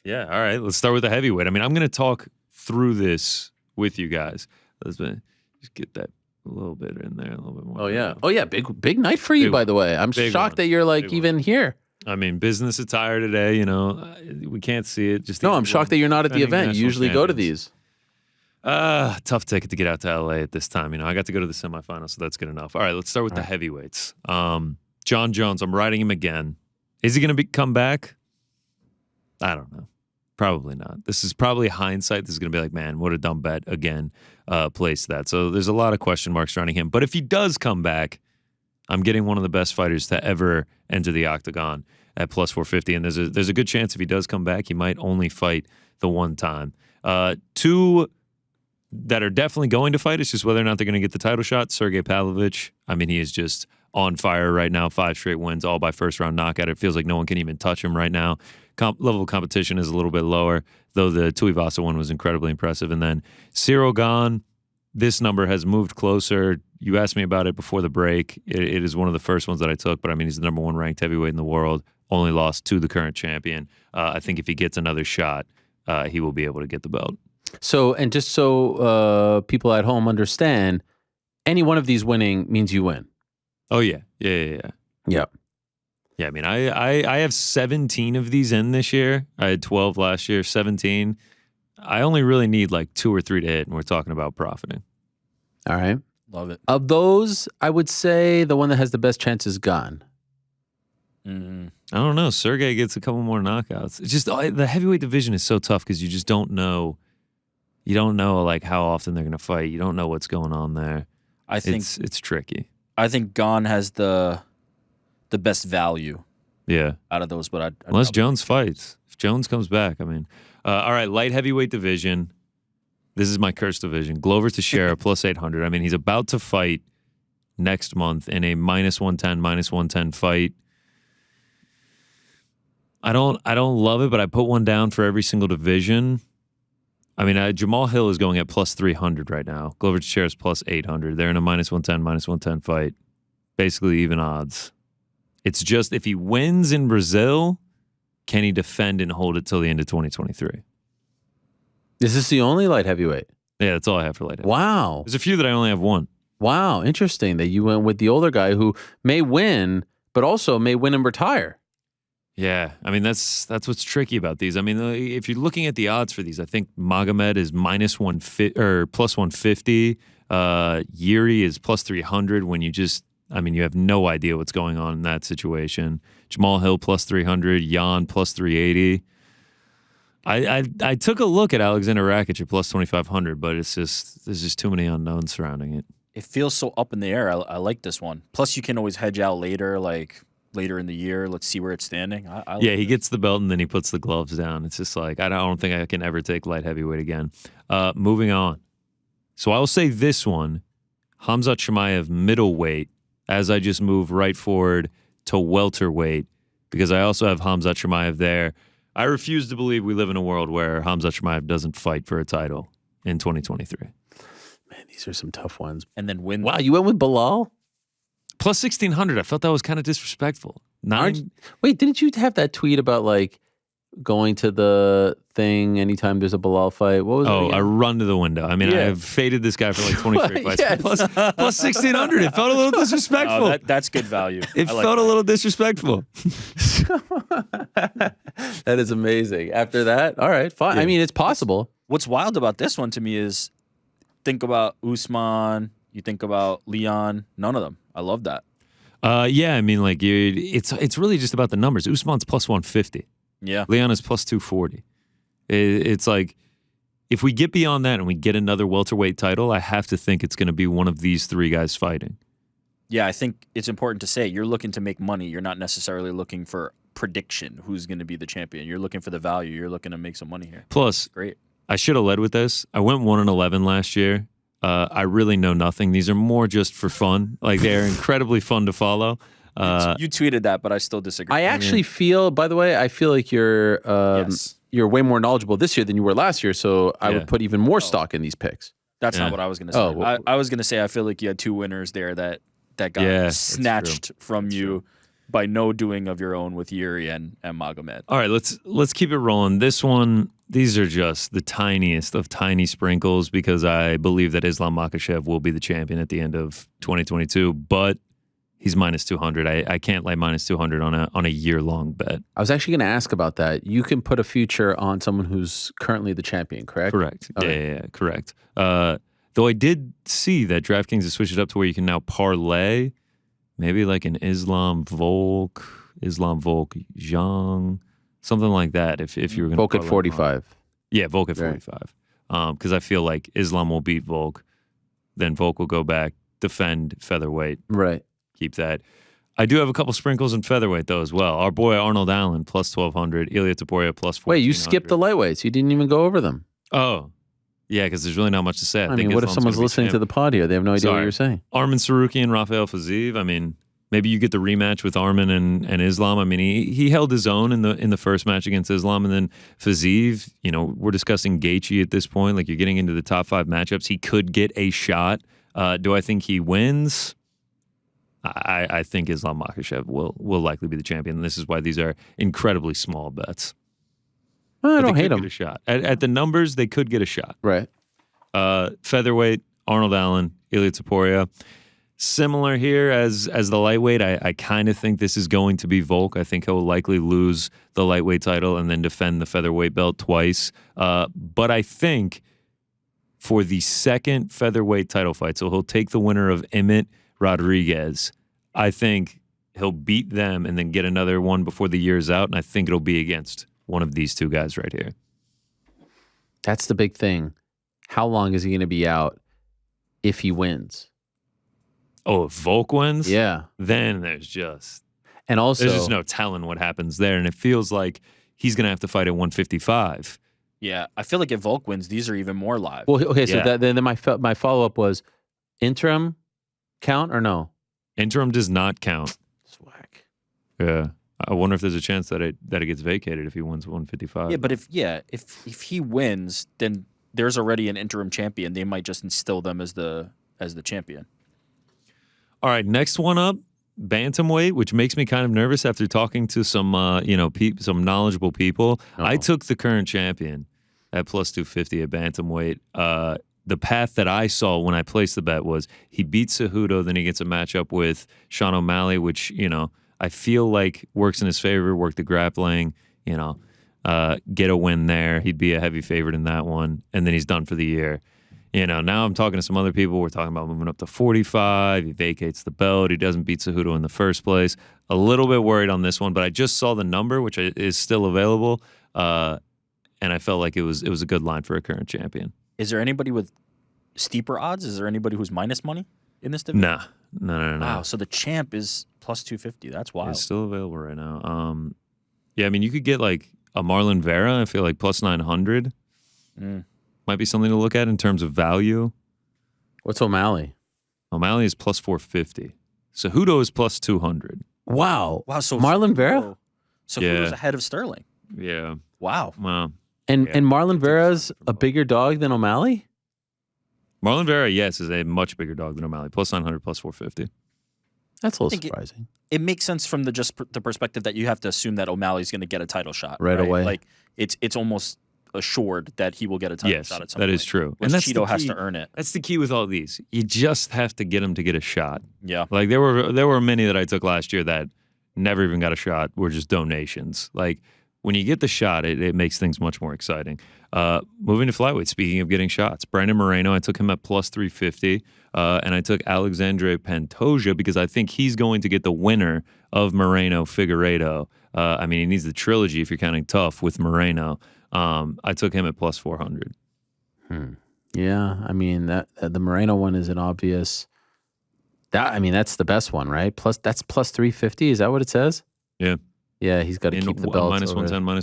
Yeah, all right. Let's start with the heavyweight. I mean, I'm going to talk through this with you guys. Let's just get that a little bit in there, a little bit more. Oh yeah, big night for you, by the way. I'm shocked that you're like even here. I mean, business attire today. You know, we can't see it. Just no, I'm shocked that you're not at the event. You usually go to these. Tough ticket to get out to LA at this time. You know, I got to go to the semifinals, so that's good enough. All right, let's start with the heavyweights. John Jones, I'm riding him again. Is he going to come back? I don't know. Probably not. This is probably hindsight. This is going to be like, man, what a dumb bet again. Place that. So there's a lot of question marks surrounding him. But if he does come back, I'm getting one of the best fighters to ever enter the octagon at plus 450. And there's a good chance if he does come back, he might only fight the one time. Two that are definitely going to fight. It's just whether or not they're going to get the title shot. Sergey Pavlovich. I mean, he is just on fire right now. 5 straight wins, all by first-round knockout. It feels like no one can even touch him right now. Level of competition is a little bit lower, though the Tuivasa one was incredibly impressive. And then Cyril Gane, this number has moved closer. You asked me about it before the break. It is one of the first ones that I took, but I mean, he's the number 1 ranked heavyweight in the world, only lost to the current champion. I think if he gets another shot, he will be able to get the belt. So, and just so people at home understand, any one of these winning means you win. Oh, yeah. Yeah, I mean, I have 17 of these in this year. I had 12 last year, 17. I only really need like 2 or 3 to hit, and we're talking about profiting. All right. Love it. Of those, I would say the one that has the best chance is Gane. I don't know. Sergey gets a couple more knockouts. It's just the heavyweight division is so tough because you just don't know. You don't know like how often they're going to fight. You don't know what's going on there. I think it's tricky. I think Gane has the best value. Yeah. Out of those, but unless Jones fights, if Jones comes back, I mean, all right, light heavyweight division. This is my cursed division. Glover Teixeira plus 800. I mean, he's about to fight next month in a minus 110 fight. I don't love it, but I put one down for every single division. I mean, Jamal Hill is going at plus 300 right now. Glover Teixeira is plus 800. They're in a minus 110 fight. Basically even odds. It's just if he wins in Brazil, can he defend and hold it till the end of 2023? Is this the only light heavyweight? Yeah, that's all I have for light heavyweight. Wow. There's a few that I only have one. Wow, interesting that you went with the older guy who may win, but also may win and retire. Yeah, I mean, that's what's tricky about these. I mean, if you're looking at the odds for these, I think Magomed is minus 150 or plus 150. Yuri is plus 300 when you have no idea what's going on in that situation. Jamal Hill plus 300, Jan plus 380. I took a look at Alexander Rakic at plus 2,500, but there's just too many unknowns surrounding it. It feels so up in the air. I like this one. Plus, you can always hedge out later, like later in the year. Let's see where it's standing. He gets the belt and then he puts the gloves down. It's just like I don't think I can ever take light heavyweight again. Moving on. So I will say this one, Khamzat Chimaev middleweight, as I just move right forward to welterweight, because I also have Khamzat Chimaev there. I refuse to believe we live in a world where Khamzat Chimaev doesn't fight for a title in 2023. Man, these are some tough ones. And then win. Wow, you went with Bilal? Plus 1,600. I felt that was kind of disrespectful. Wait, didn't you have that tweet about like going to the thing anytime there's a Bilal fight? What was it again? I run to the window. I mean, I've faded this guy for like 23 fights. Yes. Plus 1,600. It felt a little disrespectful. Oh, that's good value. It felt a little disrespectful. That is amazing. After that, all right, fine. Yeah. I mean, it's possible. What's wild about this one to me is think about Usman, you think about Leon, none of them. I love that. Yeah, I mean, like it's really just about the numbers. Usman's plus 150. Yeah. Leon is plus 240. It's like if we get beyond that and we get another welterweight title, I have to think it's going to be one of these 3 guys fighting. Yeah, I think it's important to say you're looking to make money. You're not necessarily looking for prediction who's going to be the champion. You're looking for the value. You're looking to make some money here. Plus, great. I should have led with this. I went 1-11 last year. I really know nothing. These are more just for fun. Like they're incredibly fun to follow. You tweeted that, but I still disagree. I actually feel, by the way, I feel like you're way more knowledgeable this year than you were last year. So I would put even more stock in these picks. That's not what I was going to say. I was going to say I feel like you had 2 winners there that got snatched from you by no doing of your own with Yuri and Magomed. All right, let's keep it rolling. This one, these are just the tiniest of tiny sprinkles because I believe that Islam Makhachev will be the champion at the end of 2022, but he's minus 200. I can't lay minus 200 on a year-long bet. I was actually going to ask about that. You can put a future on someone who's currently the champion, correct? Correct. Okay. Yeah, correct. Though I did see that DraftKings has switched it up to where you can now parlay, maybe like an Islam Volk Zhang, something like that. If you were going to Volk at 45. Yeah, Volk at 45. Because I feel like Islam will beat Volk, then Volk will go back, defend featherweight. Right. Keep that. I do have a couple sprinkles in featherweight though as well. Our boy Arnold Allen plus 1,200, Ilia Topuria plus 1,400. Wait, you skipped the lightweights. You didn't even go over them. Oh, yeah, because there's really not much to say. I mean, what if someone's listening to the pod here? They have no idea what you're saying. Arman Saruki and Rafael Fiziev. I mean, maybe you get the rematch with Arman and Islam. I mean, he held his own in the first match against Islam, and then Fiziev. You know, we're discussing Gaethje at this point. Like, you're getting into the top 5 matchups. He could get a shot. Do I think he wins? I think Islam Makhachev will likely be the champion. And this is why these are incredibly small bets. Well, I don't hate them. Get a shot. At the numbers, they could get a shot. Right. Featherweight, Arnold Allen, Ilia Topuria. Similar here as the lightweight. I kind of think this is going to be Volk. I think he'll likely lose the lightweight title and then defend the featherweight belt twice. But I think for the second featherweight title fight, so he'll take the winner of Emmett Rodriguez. I think he'll beat them and then get another one before the year's out, and I think it'll be against one of these two guys right here. That's the big thing. How long is he going to be out if he wins? Oh, if Volk wins? Yeah. Then there's just no telling what happens there, and it feels like he's going to have to fight at 155. Yeah, I feel like if Volk wins, these are even more live. Well, okay, so then my follow-up was interim count or no? Interim does not count. Swag. Yeah. I wonder if there's a chance that it gets vacated if he wins 155. Yeah, but if he wins, then there's already an interim champion. They might just instill them as the champion. All right, next one up, Bantamweight, which makes me kind of nervous after talking to some some knowledgeable people. Uh-oh. I took the current champion at plus 250 at Bantamweight. The path that I saw when I placed the bet was he beats Cejudo, then he gets a matchup with Sean O'Malley, which, I feel like works in his favor, work the grappling, get a win there. He'd be a heavy favorite in that one, and then he's done for the year. Now I'm talking to some other people. We're talking about moving up to 45. He vacates the belt. He doesn't beat Cejudo in the first place. A little bit worried on this one, but I just saw the number, which is still available, and I felt like it was a good line for a current champion. Is there anybody with steeper odds? Is there anybody who's minus money in this division? No. Wow, so the champ is plus 250. That's wild. It's still available right now. Yeah, I mean, you could get like a Marlon Vera, I feel like plus 900. Might be something to look at in terms of value. What's O'Malley? O'Malley is plus 450. Cejudo is plus 200. Wow. So Marlon Vera? So Cejudo's ahead of Sterling. Yeah. Wow. And Marlon Vera's a bigger dog than O'Malley? Marlon Vera, yes, is a much bigger dog than O'Malley. Plus 900, plus 450. That's a little surprising. It makes sense from the perspective that you have to assume that O'Malley's going to get a title shot right away. Like it's almost assured that he will get a title shot at some point. That is true. And Cheeto has to earn it. That's the key with all these. You just have to get him to get a shot. Yeah. Like there were many that I took last year that never even got a shot, were just donations. Like when you get the shot, it makes things much more exciting. Moving to flyweight, speaking of getting shots, Brandon Moreno, I took him at plus 350, and I took Alexandre Pantoja because I think he's going to get the winner of Moreno-Figueiredo. I mean, he needs the trilogy if you're counting tough with Moreno. I took him at plus 400. Yeah, I mean, that the Moreno one is an obvious. That's the best one, right? That's plus 350. Is that what it says? Yeah. Yeah, he's got to keep the belt. Minus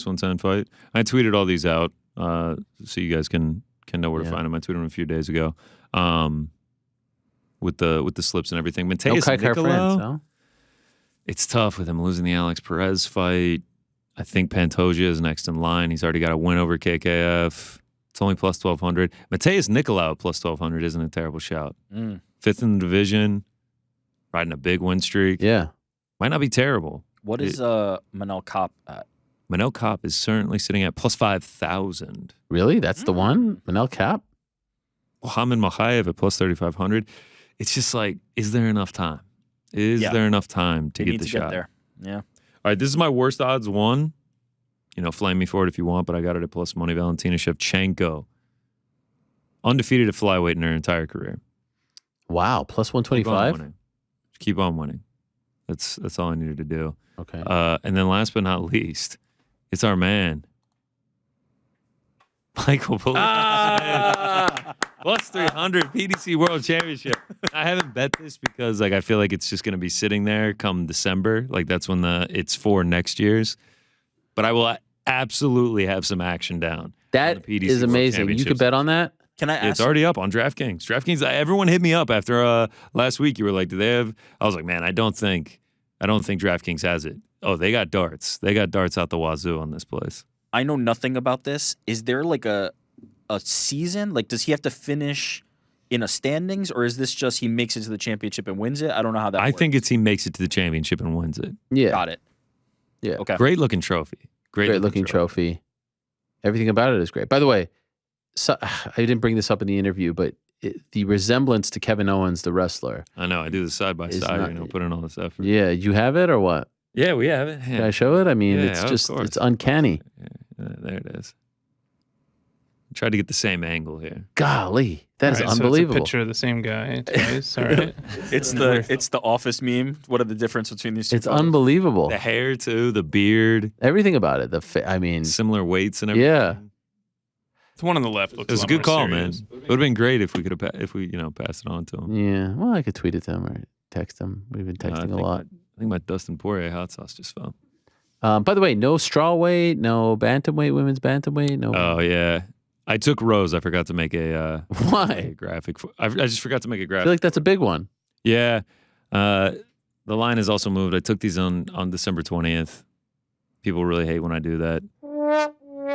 110 fight. I tweeted all these out so you guys can know where to find them. I tweeted them a few days ago with the slips and everything. Mateus Nicolau, it's tough with him losing the Alex Perez fight. I think Pantoja is next in line. He's already got a win over KKF. It's only plus 1,200. Mateus Nicolau plus 1,200 isn't a terrible shout. 5th in the division, riding a big win streak. Yeah. Might not be terrible. What is Manel Kopp at? Manel Kopp is certainly sitting at plus 5,000. Really? That's the one? Manel Cap? Mohamed Makhayev at plus 3,500. It's just like, is there enough time? Is there enough time to They get need the to shot? get there. Yeah. All right, this is my worst odds one. Flame me for it if you want, but I got it at plus money. Valentina Shevchenko. Undefeated at flyweight in her entire career. Wow, plus Keep on 125? winning. Keep on winning. That's all I needed to do. Okay. And then last but not least, it's our man, Michael Pulic. Plus 300 PDC World Championship. I haven't bet this because I feel like it's just going to be sitting there come December. Like that's when it's for next year's. But I will absolutely have some action down. That is amazing. You could bet on that? Can I ask? It's already up on DraftKings. DraftKings. Everyone hit me up after last week. You were like, "Do they have?" I was like, "Man, I don't think DraftKings has it." Oh, they got darts. They got darts out the wazoo on this place. I know nothing about this. Is there like a season? Like, does he have to finish in a standings, or is this just he makes it to the championship and wins it? I don't know how that. I works. think it's he makes it to the championship and wins it. Yeah. Got it. Yeah. Okay. Great looking trophy. Great looking trophy. Everything about it is great. By the way, so, I didn't bring this up in the interview, but the resemblance to Kevin Owens, the wrestler. I know. I do this side by It's side. not- Put in all this effort. Yeah. You have it or what? Yeah, we have it. Can Yeah. I show it? I mean, Yeah, it's of just, course. it's uncanny. There it is. Tried to get the same angle here. Golly. That is All right, so it's unbelievable. a picture of the same guy twice. All right. It's the Office meme. What are the difference between these two? It's photos? unbelievable. The hair too, the beard, Everything about it. I mean, similar weights and everything. yeah. The one on the left looks It was a lot good more call, man. serious. It would have been great if we could have passed it on to him. Yeah. Well, I could tweet it to him or text him. We've been I texting a think lot. I think my Dustin Poirier hot sauce just fell. By the way, no straw weight, no bantamweight, women's bantamweight, no. Oh yeah, I took Rose. I forgot to make a Why? graphic. I just forgot to make a I graphic. feel like that's a big one. Yeah, the line has also moved. I took these on December 20th. People really hate when I do that.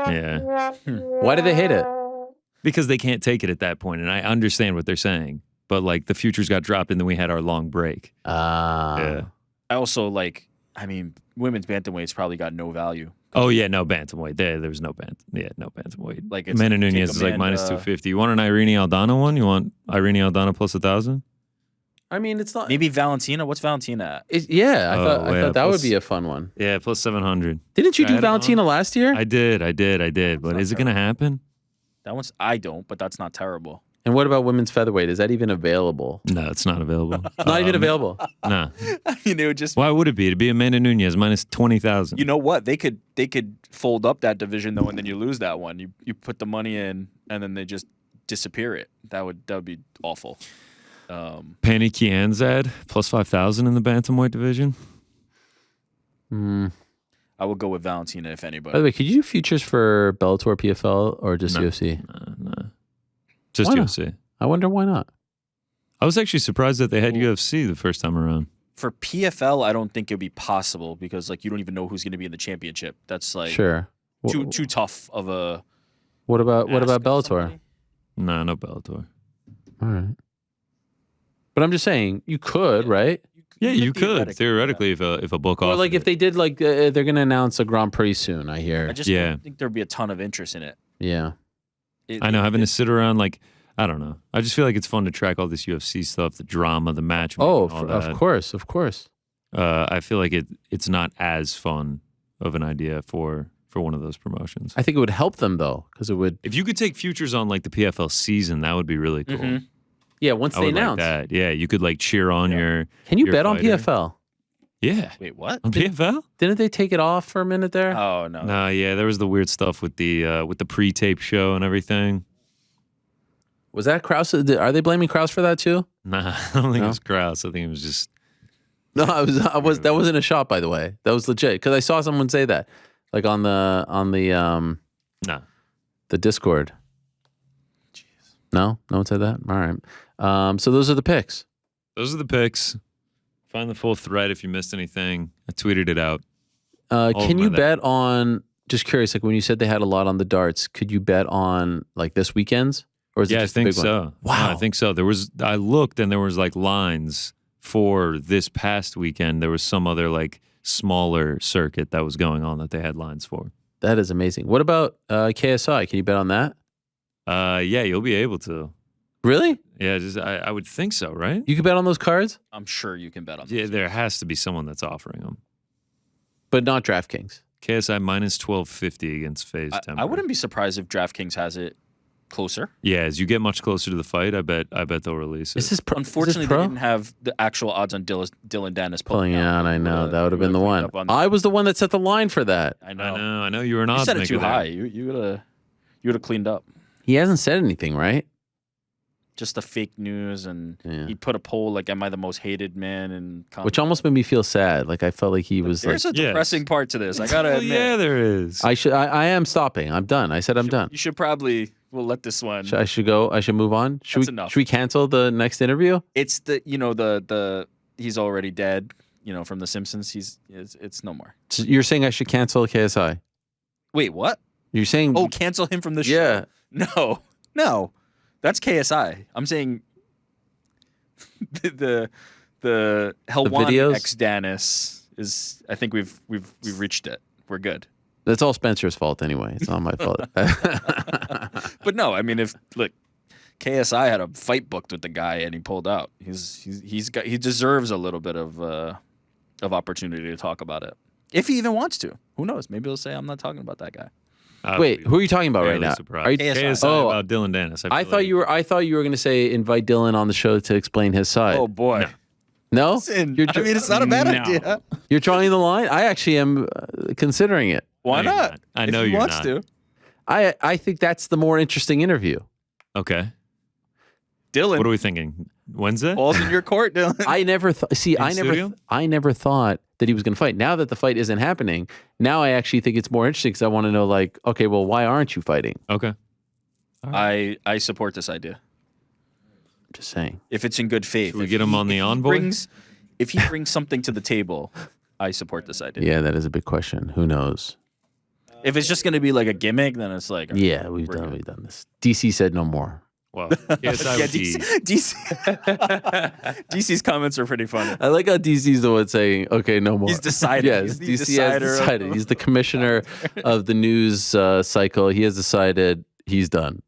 Yeah, Why do they hate it? because they can't take it at that point, and I understand what they're saying. But like the futures got dropped, and then we had our long break. Yeah. I also I mean, women's bantamweight's probably got no value. Oh yeah, no bantamweight. There was no no bantamweight. Like Amanda Nunes is like minus 250. You want an Irene Aldana one? You want Irene Aldana plus 1,000? I mean, it's not. Maybe Valentina. What's Valentina at? Yeah, I Oh, thought yeah, that would plus- be a fun one. Yeah, plus 700. Didn't you I do had it on. Valentina last year? I did. But not is it going to happen? That one's I don't, but that's not terrible. And what about women's featherweight? Is that even available? No, it's not available. Not even available. No. I mean, it would just. Why would it be? It'd be Amanda Nunes minus 20,000. You know what? They could fold up that division though, and then you lose that one. You put the money in, and then they just disappear it. That would be awful. Penny Kianzad plus 5,000 in the bantamweight division. I would go with Valentina if anybody. By the way, could you do futures for Bellator, PFL, or just No. UFC? No. Just Why not? UFC. I wonder why not. I was actually surprised that they had UFC the first time around. For PFL, I don't think it would be possible because you don't even know who's going to be in the championship. That's Sure. too tough of a. What about ask of Bellator? somebody. No Bellator. All right. But I'm just saying, you could, right? Yeah, you could theoretically if a book Or offered like if it. they did, they're going to announce a Grand Prix soon. I hear. I just Yeah. don't think there'd be a ton of interest in it. Yeah. I know having to sit around I don't know. I just feel like it's fun to track all this UFC stuff, the drama, the match. Oh, of course. I feel like it's not as fun of an idea for one of those promotions. I think it would help them though, because it would. If you could take futures on the PFL season, that would be really cool. Mhm. Yeah, once I they would announce. like that. Yeah, you could cheer on your. Can you your bet on fighter. PFL? Yeah, Wait, what? on PFL. Didn't they take it off for a minute there? Oh no. No, yeah, there was the weird stuff with the pre-tape show and everything. Was that Kraus? Are they blaming Kraus for that too? Nah, I don't think No? it was Kraus. I think it was just. No, I was. That wasn't a shot, by the way. That was legit because I saw someone say that, like on the Nah. the Discord. No one said that. All right. So those are the picks. Those are the picks. Find the full thread if you missed anything. I tweeted it out. Can you my bet on? Just curious, like when you said they had a lot on the darts, could you bet on this weekend's, or is it Yeah, I just the think big one? so. Wow. No, I think so. I looked and there was lines for this past weekend, there was some other like smaller circuit that was going on that they had lines for. That is amazing. What about KSI? Can you bet on that? Yeah, you'll be able to. Really? Yeah, I would think so, right? You can bet on those cards, I'm sure you can bet on Yeah, this. there has to be someone that's offering them. but not DraftKings. KSI minus 1250 against FaZe Temper. I wouldn't be surprised if DraftKings has it closer. Yeah, as you get much closer to the fight, I bet they'll release it. Is this pro? Unfortunately, is this they pro? didn't have the actual odds on Dylan Dennis Pulling out. I know that would have been the would've one. cleaned up on I was the one that set the line for that. I know. I know you were an You odds set it maker too there. high. You would have cleaned up. He hasn't said anything, right? Just the fake news, and Yeah. he put a poll like, "Am I the most hated man?" And Which almost made me feel sad. Like I felt like he was like, there's a Yes. depressing part to this. I gotta Well, admit. yeah, there is. I am stopping. I'm done. I said I'm done. You should probably. We'll let this one. I should go. I should move on. That's enough. Should we cancel the next interview? It's the he's already dead. From The Simpsons. It's no more. So you're saying I should cancel KSI? Wait, what? You're saying Oh, cancel him from the yeah. show. No, that's KSI. I'm saying the Helwan videos? X Danis is. I think we've reached it. We're good. That's all Spencer's fault anyway. It's not my fault. But no, I mean, if look, KSI had a fight booked with the guy and he pulled out. He deserves a little bit of opportunity to talk about it if he even wants to. Who knows? Maybe he'll say I'm not talking about that guy. Wait, who are you talking about right Fairly now? surprised. Are you, KSI. Oh, about Dylan Dennis. I thought you were going to say invite Dylan on the show to explain his side. Oh boy. No? Listen, You're I mean, it's not a bad No. idea. You're drawing the line? I actually am considering it. Why No, you're not? not. I know if he you're wants not. to. I think that's the more interesting interview. Okay. Dylan, What are we thinking? Wednesday? ball's in your court, Dylan. I never see. I studio? never thought that he was going to fight. Now that the fight isn't happening, now I actually think it's more interesting because I want to know, like, okay, well, why aren't you fighting? Okay. I support this idea. I'm just saying. If it's in good faith. Should we If get him on the envoy? If he brings something to the table, I support this idea. Yeah, that is a big question. Who knows? If it's just going to be like a gimmick, then it's like Yeah, we've done this. DC said no more. Well, KSI would be- DC's comments are pretty funny. I like how DC's the one saying, "Okay, no more." He's decided. Yes, He's the DC has decider of- decided. He's the commissioner of the news cycle. He has decided he's done.